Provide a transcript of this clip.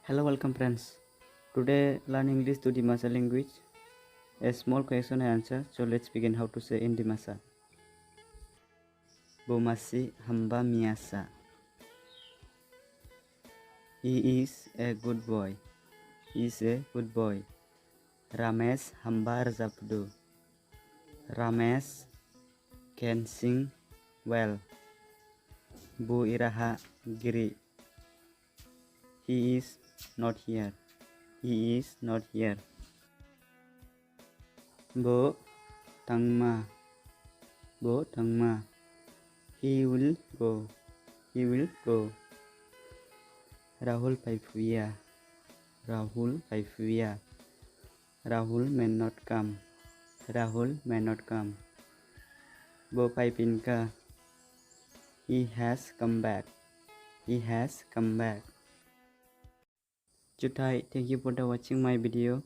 Hello, welcome friends. Today learn English to Dimasa language. A small question and answer. So let's begin how to say in Dimasa. Bomasi hamba miasa. He is a good boy. He is a good boy. Ramesh hamba rzapdo. Ramesh can sing well. Bu iraha giri. He is not here. He is not here. Bo tangma. Bo tangma. He will go. He will go. Rahul Paipuya. Rahul Paipuya. Rahul may not come. Rahul may not come. Bo Paipinka. He has come back. He has come back. Jutai, thank you for watching my video.